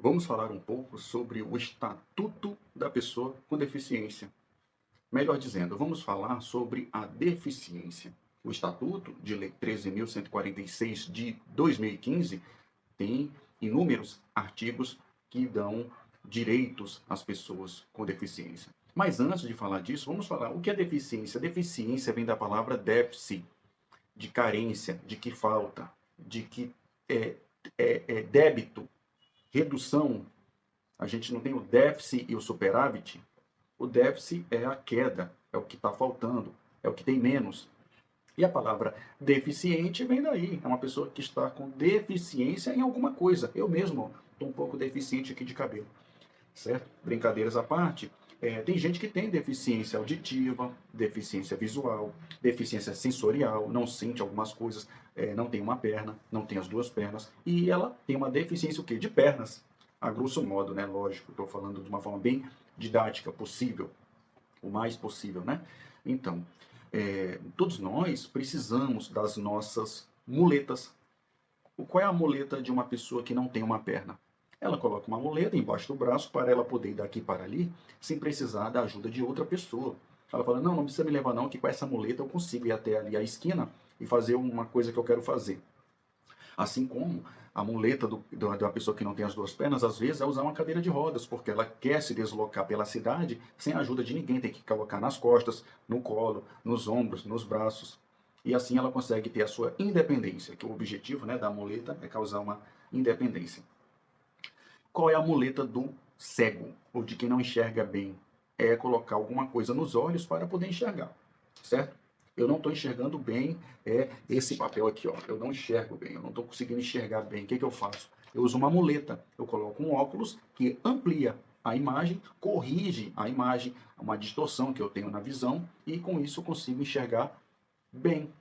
Vamos falar um pouco sobre o Estatuto da Pessoa com Deficiência. Melhor dizendo, vamos falar sobre a deficiência. O Estatuto de Lei 13.146 de 2015 tem inúmeros artigos que dão direitos às pessoas com deficiência. Mas antes de falar disso, vamos falar o que é deficiência. Deficiência vem da palavra déficit, de carência, de que falta, de que é, é débito, redução. A gente não tem o déficit e o superávit. O déficit é a queda, é o que está faltando, é o que tem menos. E a palavra deficiente vem daí. É uma pessoa que está com deficiência em alguma coisa. Eu mesmo estou um pouco deficiente aqui de cabelo, certo? Brincadeiras à parte, tem gente que tem deficiência auditiva, deficiência visual, deficiência sensorial, não sente algumas coisas, não tem uma perna, não tem as duas pernas, e ela tem uma deficiência o quê? De pernas, a grosso modo, né? Lógico, estou falando de uma forma bem didática possível, o mais possível, né? Então, todos nós precisamos das nossas muletas. Qual é a muleta de uma pessoa que não tem uma perna? Ela coloca uma muleta embaixo do braço para ela poder ir daqui para ali, sem precisar da ajuda de outra pessoa. Ela fala, não, não precisa me levar não, que com essa muleta eu consigo ir até ali a esquina e fazer uma coisa que eu quero fazer. Assim como a muleta da pessoa que não tem as duas pernas, às vezes, é usar uma cadeira de rodas, porque ela quer se deslocar pela cidade sem a ajuda de ninguém, tem que colocar nas costas, no colo, nos ombros, nos braços. E assim ela consegue ter a sua independência, que o objetivo, né, da muleta é causar uma independência. Qual é a muleta do cego, ou de quem não enxerga bem? É colocar alguma coisa nos olhos para poder enxergar, certo? Eu não estou enxergando bem esse papel aqui, ó. Eu não enxergo bem, eu não estou conseguindo enxergar bem. O que eu faço? Eu uso uma muleta. Eu coloco um óculos que amplia a imagem, corrige a imagem, uma distorção que eu tenho na visão, e com isso eu consigo enxergar bem.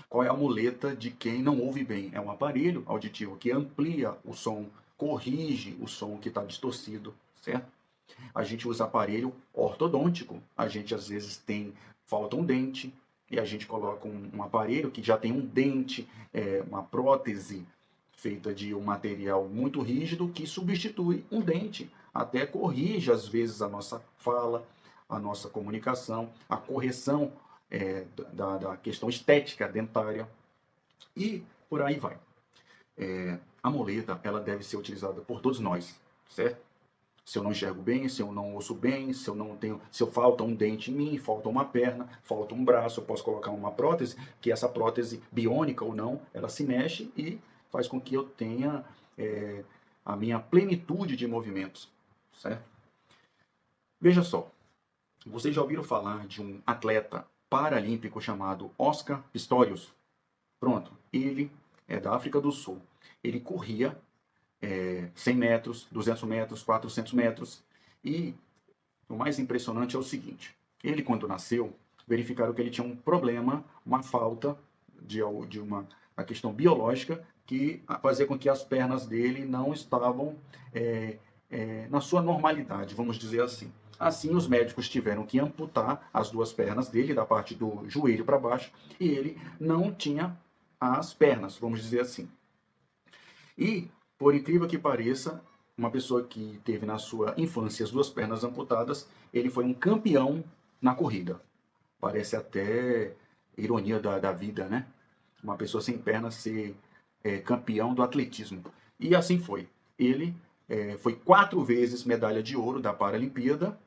Qual é a muleta de quem não ouve bem? É um aparelho auditivo que amplia o som, corrige o som que está distorcido, certo? A gente usa aparelho ortodôntico. A gente às vezes falta um dente e a gente coloca um aparelho que já tem um dente, uma prótese feita de um material muito rígido que substitui um dente. Até corrige às vezes a nossa fala, a nossa comunicação, a correção da questão estética dentária e por aí vai. A muleta ela deve ser utilizada por todos nós, certo? Se eu não enxergo bem, se eu não ouço bem, se eu falta um dente em mim, falta uma perna, falta um braço, eu posso colocar uma prótese, que essa prótese biônica ou não, ela se mexe e faz com que eu tenha a minha plenitude de movimentos, certo? Veja só, vocês já ouviram falar de um atleta paralímpico chamado Oscar Pistorius? Pronto, ele é da África do Sul. Ele corria 100 metros, 200 metros, 400 metros. E o mais impressionante é o seguinte: ele, quando nasceu, verificaram que ele tinha um problema, uma falta de uma a questão biológica que fazia com que as pernas dele não estavam na sua normalidade, vamos dizer assim. Assim, os médicos tiveram que amputar as duas pernas dele, da parte do joelho para baixo, e ele não tinha as pernas, vamos dizer assim. E, por incrível que pareça, uma pessoa que teve na sua infância as duas pernas amputadas, ele foi um campeão na corrida. Parece até ironia da vida, né? Uma pessoa sem pernas ser campeão do atletismo. E assim foi. Ele foi 4 vezes medalha de ouro da Paralimpíada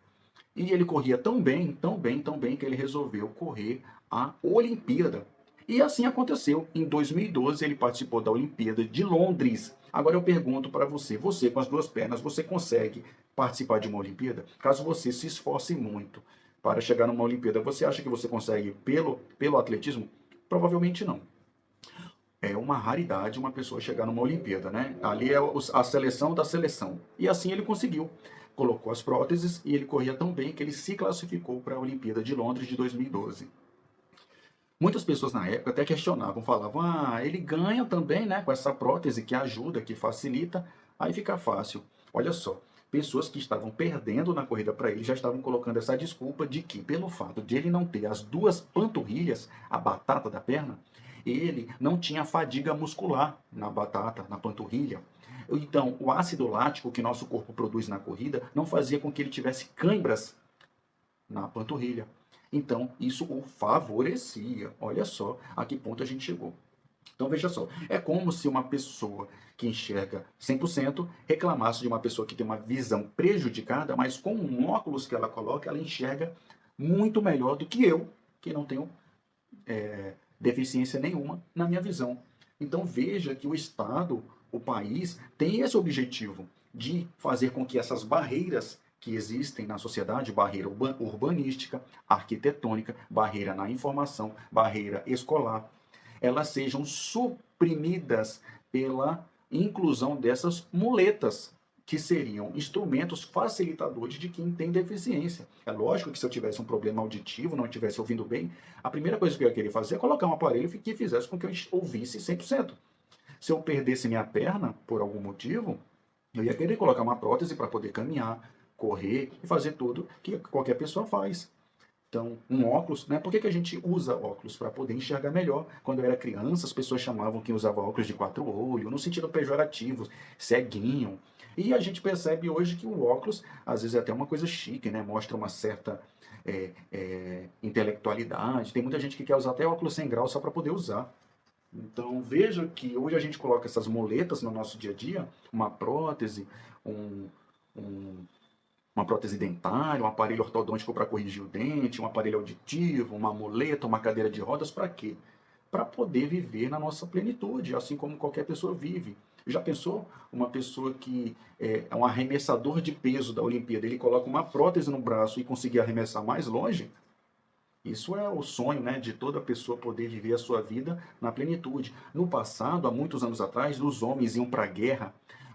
e ele corria tão bem, tão bem, tão bem que ele resolveu correr a Olimpíada. E assim aconteceu. Em 2012 ele participou da Olimpíada de Londres. Agora eu pergunto para você, você com as duas pernas, você consegue participar de uma Olimpíada? Caso você se esforce muito para chegar numa Olimpíada, você acha que você consegue pelo atletismo? Provavelmente não. É uma raridade uma pessoa chegar numa Olimpíada, né? Ali é a seleção da seleção. E assim ele conseguiu. Colocou as próteses e ele corria tão bem que ele se classificou para a Olimpíada de Londres de 2012. Muitas pessoas na época até questionavam, falavam, ele ganha também, né, com essa prótese que ajuda, que facilita, aí fica fácil. Olha só, pessoas que estavam perdendo na corrida para ele já estavam colocando essa desculpa de que, pelo fato de ele não ter as duas panturrilhas, a batata da perna, ele não tinha fadiga muscular na batata, na panturrilha. Então, o ácido lático que nosso corpo produz na corrida não fazia com que ele tivesse câimbras na panturrilha. Então, isso o favorecia. Olha só a que ponto a gente chegou. Então, veja só, é como se uma pessoa que enxerga 100% reclamasse de uma pessoa que tem uma visão prejudicada, mas com um óculos que ela coloca, ela enxerga muito melhor do que eu, que não tenho deficiência nenhuma na minha visão. Então, veja que o Estado, o país, tem esse objetivo de fazer com que essas barreiras que existem na sociedade, barreira urbanística, arquitetônica, barreira na informação, barreira escolar, elas sejam suprimidas pela inclusão dessas muletas, que seriam instrumentos facilitadores de quem tem deficiência. É lógico que se eu tivesse um problema auditivo, não estivesse ouvindo bem, a primeira coisa que eu ia querer fazer é colocar um aparelho que fizesse com que eu ouvisse 100%. Se eu perdesse minha perna, por algum motivo, eu ia querer colocar uma prótese para poder caminhar, correr e fazer tudo que qualquer pessoa faz. Então, um óculos, né? Por que a gente usa óculos? Para poder enxergar melhor. Quando eu era criança, as pessoas chamavam quem usava óculos de 4 olhos, no sentido pejorativo, ceguinho. E a gente percebe hoje que o óculos, às vezes, é até uma coisa chique, né? Mostra uma certa intelectualidade. Tem muita gente que quer usar até óculos sem grau só para poder usar. Então, veja que hoje a gente coloca essas muletas no nosso dia a dia, uma prótese, um, um uma prótese dentária, um aparelho ortodôntico para corrigir o dente, um aparelho auditivo, uma muleta, uma cadeira de rodas, para quê? Para poder viver na nossa plenitude, assim como qualquer pessoa vive. Já pensou uma pessoa que é um arremessador de peso da Olimpíada, ele coloca uma prótese no braço e conseguir arremessar mais longe? Isso é o sonho, né, de toda pessoa poder viver a sua vida na plenitude. No passado, há muitos anos atrás, os homens iam para a guerra,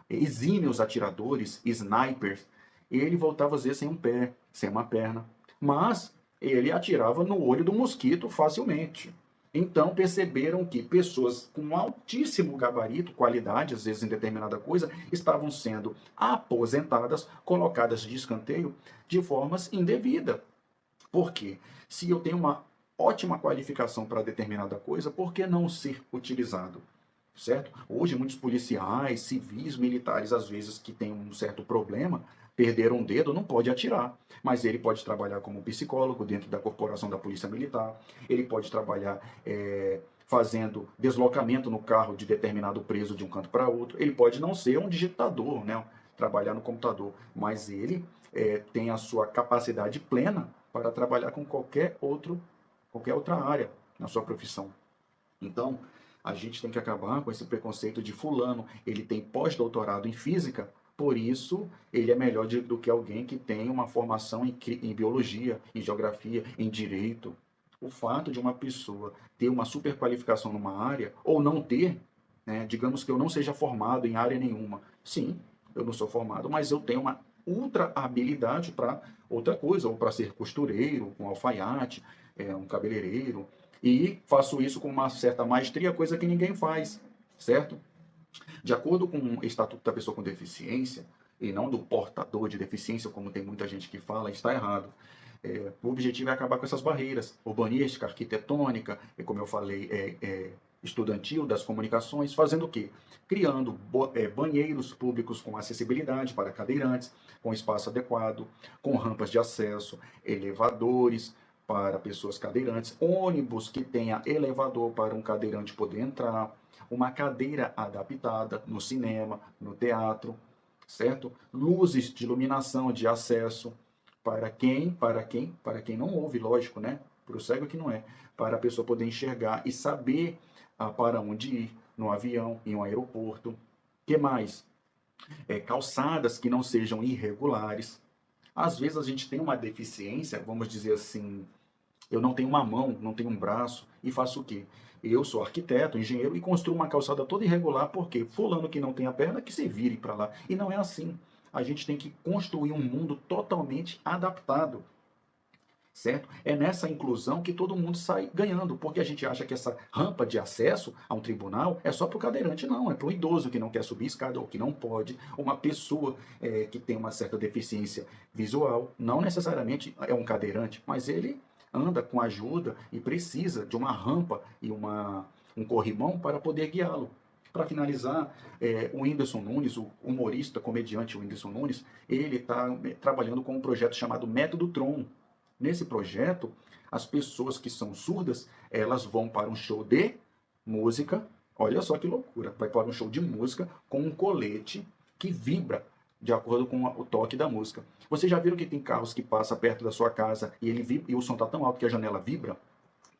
exímios atiradores, snipers, e ele voltava às vezes sem um pé, sem uma perna, mas ele atirava no olho do mosquito facilmente. Então perceberam que pessoas com altíssimo gabarito, qualidade, às vezes em determinada coisa, estavam sendo aposentadas, colocadas de escanteio de formas indevidas. Por quê? Se eu tenho uma ótima qualificação para determinada coisa, por que não ser utilizado? Certo? Hoje, muitos policiais, civis, militares, às vezes, que têm um certo problema, perderam um dedo, não pode atirar. Mas ele pode trabalhar como psicólogo dentro da corporação da Polícia Militar, ele pode trabalhar fazendo deslocamento no carro de determinado preso de um canto para outro. Ele pode não ser um digitador, né? Trabalhar no computador, mas ele tem a sua capacidade plena para trabalhar com qualquer outra área na sua profissão. Então, a gente tem que acabar com esse preconceito de fulano, ele tem pós-doutorado em física, por isso ele é melhor do que alguém que tem uma formação em biologia, em geografia, em direito. O fato de uma pessoa ter uma super qualificação numa área, ou não ter, né, digamos que eu não seja formado em área nenhuma. Sim, eu não sou formado, mas eu tenho uma ultra habilidade para outra coisa, ou para ser costureiro, um alfaiate, um cabeleireiro, e faço isso com uma certa maestria, coisa que ninguém faz, certo? De acordo com o Estatuto da Pessoa com Deficiência, e não do portador de deficiência, como tem muita gente que fala, está errado. O objetivo é acabar com essas barreiras, urbanística, arquitetônica, e como eu falei, estudantil, das comunicações, fazendo o quê? Criando banheiros públicos com acessibilidade para cadeirantes, com espaço adequado, com rampas de acesso, elevadores para pessoas cadeirantes, ônibus que tenha elevador para um cadeirante poder entrar, uma cadeira adaptada no cinema, no teatro, certo? Luzes de iluminação, de acesso, para quem não ouve, lógico, né? Para o cego que não é, para a pessoa poder enxergar e saber para onde ir, no avião, em um aeroporto. Que mais? Calçadas que não sejam irregulares. Às vezes a gente tem uma deficiência, vamos dizer assim, eu não tenho uma mão, não tenho um braço, e faço o quê? Eu sou arquiteto, engenheiro, e construo uma calçada toda irregular, porque fulano que não tem a perna, que se vire para lá. E não é assim. A gente tem que construir um mundo totalmente adaptado, certo? É nessa inclusão que todo mundo sai ganhando, porque a gente acha que essa rampa de acesso a um tribunal é só para o cadeirante, não, é para o idoso que não quer subir escada ou que não pode, uma pessoa que tem uma certa deficiência visual, não necessariamente é um cadeirante, mas ele anda com ajuda e precisa de uma rampa e um corrimão para poder guiá-lo. Para finalizar, o Whindersson Nunes, o humorista, comediante Whindersson Nunes, ele está trabalhando com um projeto chamado Método Tron. Nesse projeto, as pessoas que são surdas, elas vão para um show de música, olha só que loucura, vai para um show de música com um colete que vibra de acordo com o toque da música. Vocês já viram que tem carros que passam perto da sua casa e ele vibra, e o som está tão alto que a janela vibra?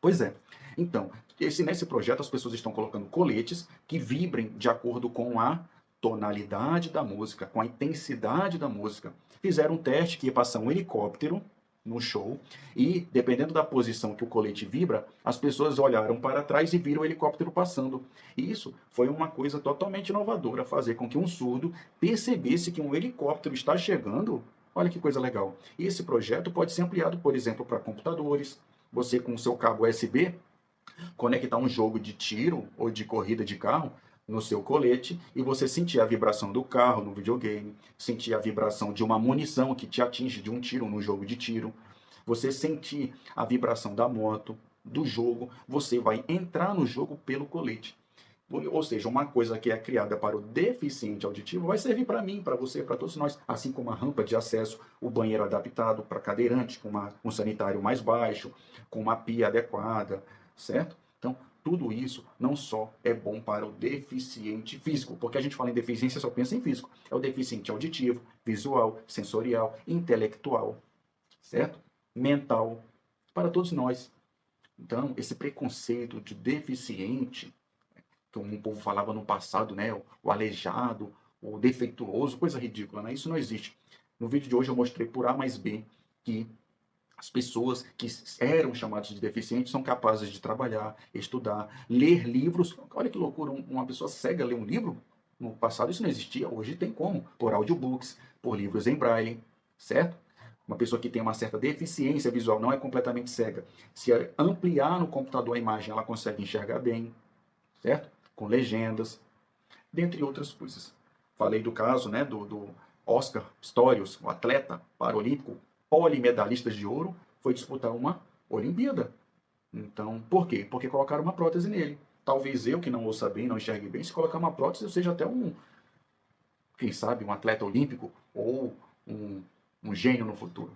Pois é. Então, nesse projeto as pessoas estão colocando coletes que vibrem de acordo com a tonalidade da música, com a intensidade da música. Fizeram um teste que ia passar um helicóptero no show e, dependendo da posição que o colete vibra, as pessoas olharam para trás e viram o helicóptero passando. E isso foi uma coisa totalmente inovadora, fazer com que um surdo percebesse que um helicóptero está chegando. Olha que coisa legal. E esse projeto pode ser ampliado, por exemplo, para computadores. Você, com o seu cabo USB, conectar um jogo de tiro ou de corrida de carro no seu colete e você sentir a vibração do carro no videogame, sentir a vibração de uma munição que te atinge de um tiro no jogo de tiro, você sentir a vibração da moto, do jogo, você vai entrar no jogo pelo colete. Ou seja, uma coisa que é criada para o deficiente auditivo vai servir para mim, para você, para todos nós. Assim como a rampa de acesso, o banheiro adaptado para cadeirante, com um sanitário mais baixo, com uma pia adequada, certo? Então, tudo isso não só é bom para o deficiente físico, porque a gente fala em deficiência só pensa em físico. É o deficiente auditivo, visual, sensorial, intelectual, certo? Mental, para todos nós. Então, esse preconceito de deficiente, como o povo falava no passado, né? O aleijado, o defeituoso, coisa ridícula, né? Isso não existe. No vídeo de hoje eu mostrei por A mais B que as pessoas que eram chamadas de deficientes são capazes de trabalhar, estudar, ler livros. Olha que loucura, uma pessoa cega ler um livro? No passado isso não existia, hoje tem como, por audiobooks, por livros em braille, certo? Uma pessoa que tem uma certa deficiência visual, não é completamente cega. Se ampliar no computador a imagem, ela consegue enxergar bem, certo? Com legendas, dentre outras coisas. Falei do caso, né, do Oscar Pistorius, o atleta paralímpico, polimedalista de ouro, foi disputar uma Olimpíada. Então, por quê? Porque colocaram uma prótese nele. Talvez eu, que não ouça bem, não enxergue bem, se colocar uma prótese, eu seja até quem sabe, um atleta olímpico ou um gênio no futuro.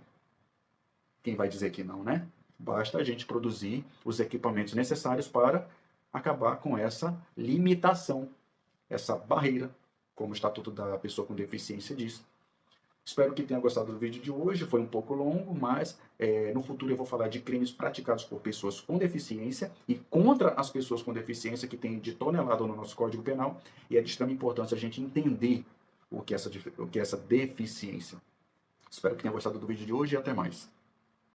Quem vai dizer que não, né? Basta a gente produzir os equipamentos necessários para acabar com essa limitação, essa barreira, como o Estatuto da Pessoa com Deficiência diz. Espero que tenha gostado do vídeo de hoje, foi um pouco longo, mas no futuro eu vou falar de crimes praticados por pessoas com deficiência e contra as pessoas com deficiência que tem de tonelada no nosso Código Penal, e é de extrema importância a gente entender o que é essa deficiência. Espero que tenha gostado do vídeo de hoje e até mais.